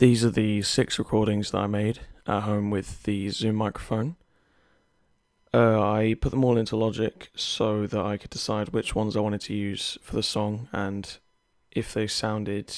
These are the 6 recordings that I made at home with the Zoom microphone. I put them all into Logic so that I could decide which ones I wanted to use for the song and if they sounded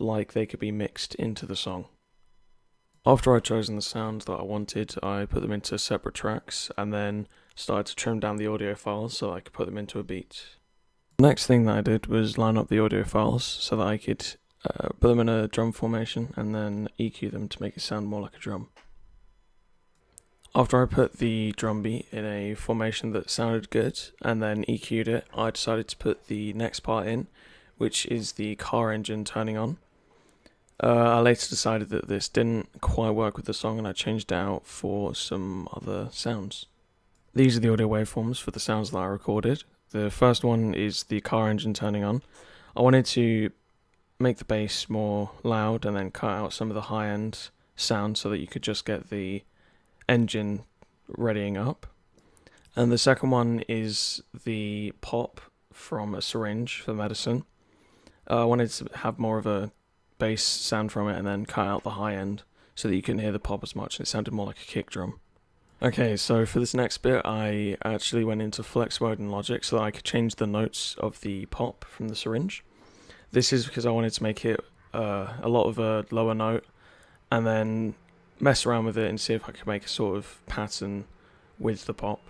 like they could be mixed into the song. After I'd chosen the sounds that I wanted, I put them into separate tracks and then started to trim down the audio files so I could put them into a beat. The next thing that I did was line up the audio files so that I could put them in a drum formation and then EQ them to make it sound more like a drum. After I put the drum beat in a formation that sounded good and then EQ'd it, I decided to put the next part in, which is the car engine turning on. I later decided that this didn't quite work with the song and I changed it out for some other sounds. These are the audio waveforms for the sounds that I recorded. The first one is the car engine turning on. I wanted to make the bass more loud and then cut out some of the high-end sound so that you could just get the engine readying up. And the second one is the pop from a syringe for medicine. I wanted to have more of a bass sound from it and then cut out the high end so that you couldn't hear the pop as much and it sounded more like a kick drum. Okay, so for this next bit I actually went into flex mode in Logic so that I could change the notes of the pop from the syringe. This is because I wanted to make it a lot of a lower note and then mess around with it and see if I could make a sort of pattern with the pop.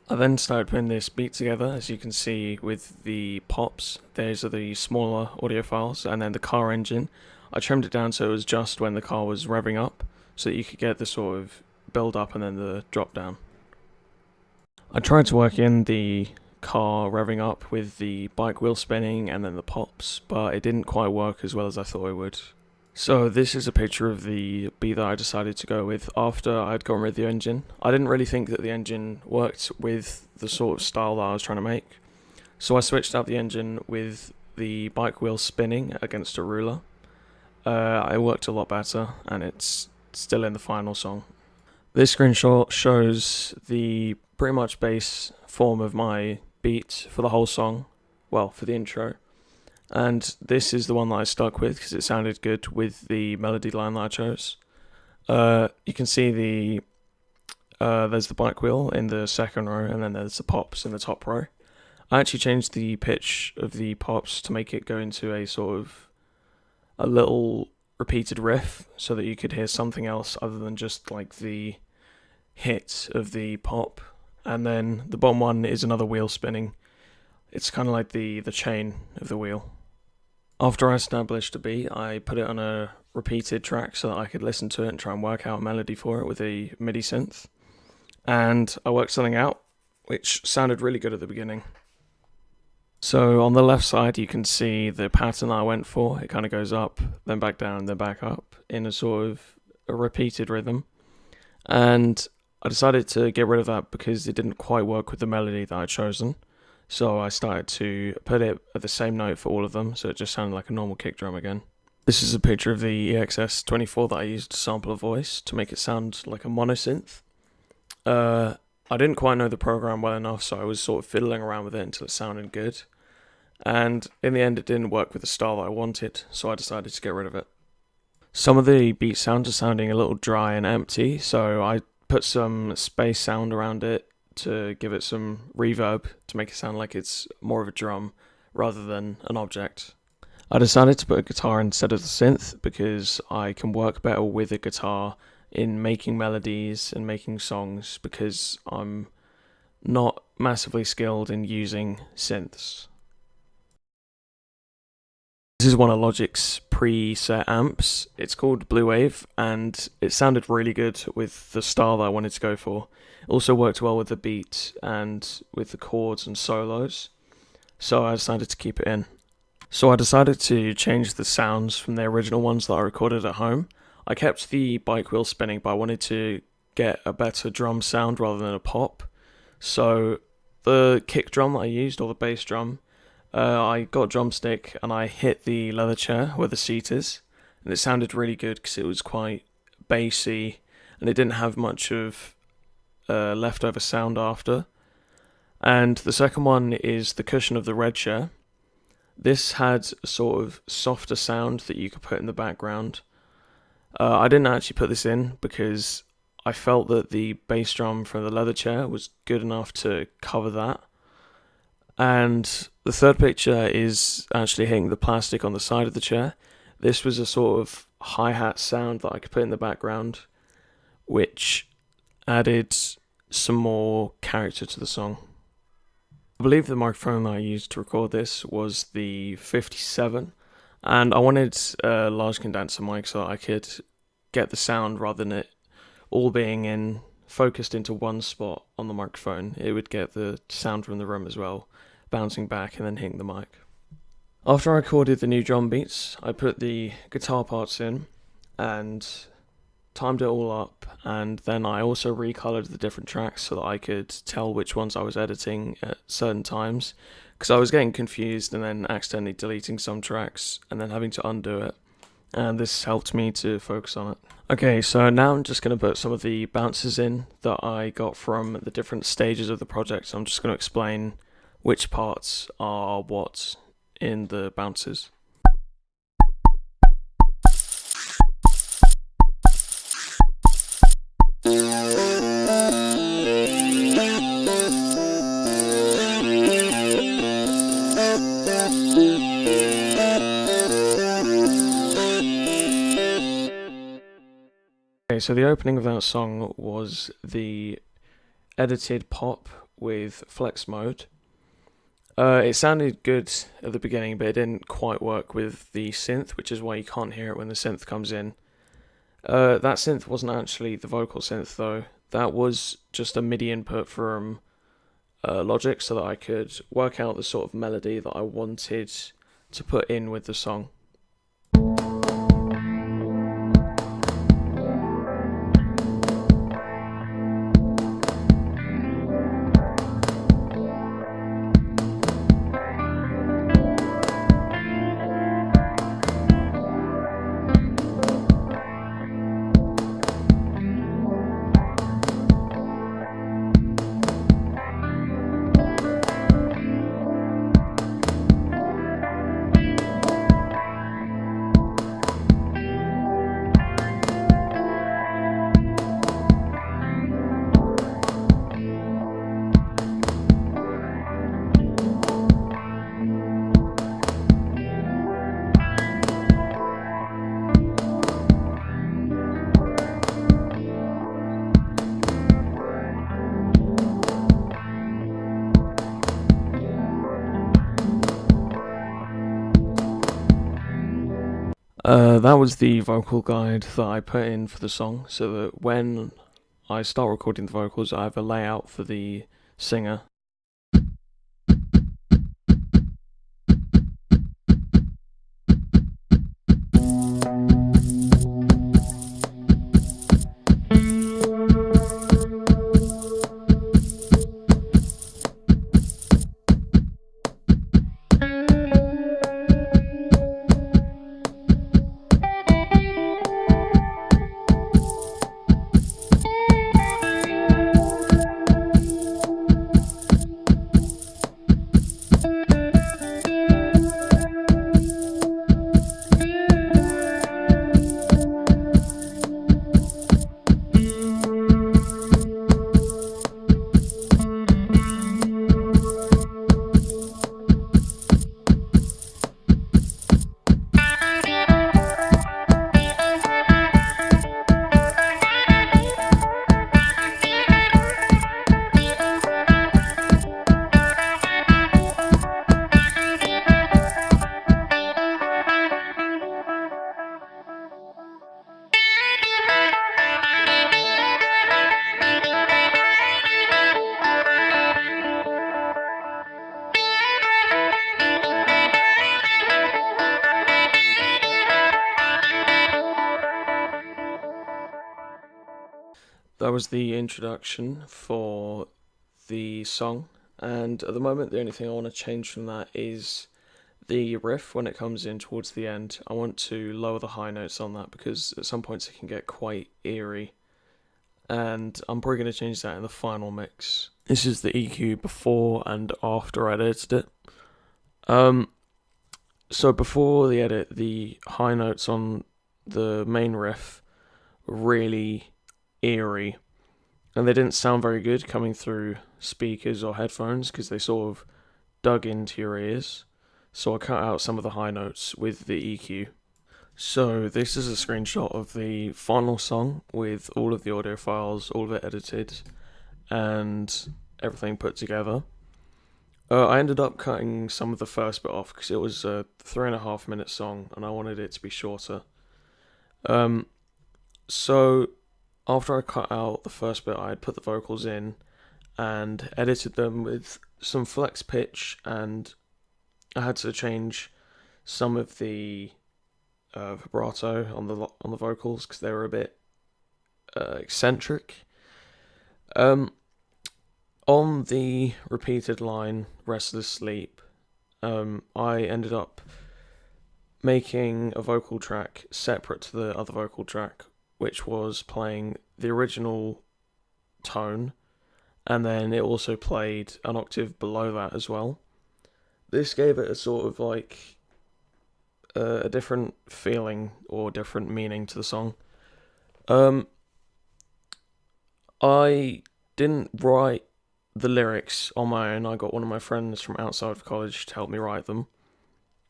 I then started putting this beat together, as you can see with the pops. These are the smaller audio files, and then the car engine. I trimmed it down so it was just when the car was revving up, so that you could get the sort of build up and then the drop down. I tried to work in the car revving up with the bike wheel spinning and then the pops, but it didn't quite work as well as I thought it would. So this is a picture of the beat that I decided to go with after I'd gotten rid of the engine. I didn't really think that the engine worked with the sort of style that I was trying to make. So I switched out the engine with the bike wheel spinning against a ruler. It worked a lot better and it's still in the final song. This screenshot shows the pretty much bass form of my beat for the whole song, well, for the intro. And this is the one that I stuck with because it sounded good with the melody line that I chose. You can see there's the bike wheel in the second row and then there's the pops in the top row. I actually changed the pitch of the pops to make it go into a sort of a little repeated riff so that you could hear something else other than just like the hit of the pop. And then the bottom one is another wheel spinning. It's kind of like the chain of the wheel. After I established a beat, I put it on a repeated track so that I could listen to it and try and work out a melody for it with a MIDI synth. And I worked something out, which sounded really good at the beginning. So on the left side, you can see the pattern that I went for. It kind of goes up, then back down, then back up in a sort of a repeated rhythm. And I decided to get rid of that because it didn't quite work with the melody that I'd chosen. So I started to put it at the same note for all of them, so it just sounded like a normal kick drum again. This is a picture of the EXS-24 that I used to sample a voice to make it sound like a monosynth. I didn't quite know the program well enough, so I was sort of fiddling around with it until it sounded good. And in the end it didn't work with the style that I wanted, so I decided to get rid of it. Some of the beat sounds are sounding a little dry and empty, so I put some space sound around it to give it some reverb to make it sound like it's more of a drum rather than an object. I decided to put a guitar instead of the synth because I can work better with a guitar in making melodies and making songs because I'm not massively skilled in using synths. This is one of Logic's preset amps. It's called Blue Wave and it sounded really good with the style that I wanted to go for. It also worked well with the beat and with the chords and solos, so I decided to keep it in. So I decided to change the sounds from the original ones that I recorded at home. I kept the bike wheel spinning, but I wanted to get a better drum sound rather than a pop. So the kick drum that I used, or the bass drum, I got a drumstick and I hit the leather chair where the seat is, and it sounded really good because it was quite bassy and it didn't have much of leftover sound after. And the second one is the cushion of the red chair. This had a sort of softer sound that you could put in the background I didn't actually put this in because I felt that the bass drum from the leather chair was good enough to cover that. And the third picture is actually hitting the plastic on the side of the chair. This was a sort of hi-hat sound that I could put in the background, which added some more character to the song. I believe the microphone that I used to record this was the 57, and I wanted a large condenser mic so that I could get the sound rather than it all being focused into one spot on the microphone. It would get the sound from the room as well, bouncing back and then hitting the mic. After I recorded the new drum beats, I put the guitar parts in and timed it all up, and then I also recolored the different tracks so that I could tell which ones I was editing at certain times, because I was getting confused and then accidentally deleting some tracks and then having to undo it, and this helped me to focus on it. Okay, so now I'm just going to put some of the bounces in that I got from the different stages of the project. So I'm just going to explain which parts are what in the bounces. Okay, so the opening of that song was the edited pop with flex mode. It sounded good at the beginning, but it didn't quite work with the synth, which is why you can't hear it when the synth comes in. That synth wasn't actually the vocal synth though. That was just a MIDI input from Logic so that I could work out the sort of melody that I wanted to put in with the song. That was the vocal guide that I put in for the song, so that when I start recording the vocals, I have a layout for the singer. That was the introduction for the song, and at the moment the only thing I want to change from that is the riff when it comes in towards the end. I want to lower the high notes on that because at some points it can get quite eerie, and I'm probably going to change that in the final mix. This is the EQ before and after I edited it. So before the edit, the high notes on the main riff were really eerie, and they didn't sound very good coming through speakers or headphones because they sort of dug into your ears. So I cut out some of the high notes with the EQ. So this is a screenshot of the final song with all of the audio files, all of it edited, and everything put together. I ended up cutting some of the first bit off because it was a 3.5 minute song and I wanted it to be shorter. So after I cut out the first bit, I had put the vocals in and edited them with some flex pitch, and I had to change some of the vibrato on the vocals because they were a bit eccentric. On the repeated line "Restless Sleep," I ended up making a vocal track separate to the other vocal track, which was playing the original tone, and then it also played an octave below that as well. This gave it a sort of like a different feeling or different meaning to the song. I didn't write the lyrics on my own. I got one of my friends from outside of college to help me write them.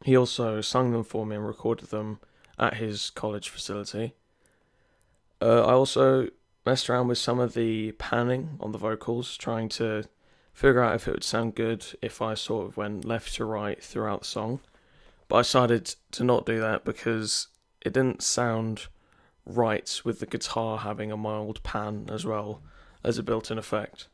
He also sung them for me and recorded them at his college facility. I also messed around with some of the panning on the vocals, trying to figure out if it would sound good if I sort of went left to right throughout the song. But I decided to not do that because it didn't sound right with the guitar having a mild pan as well as a built-in effect.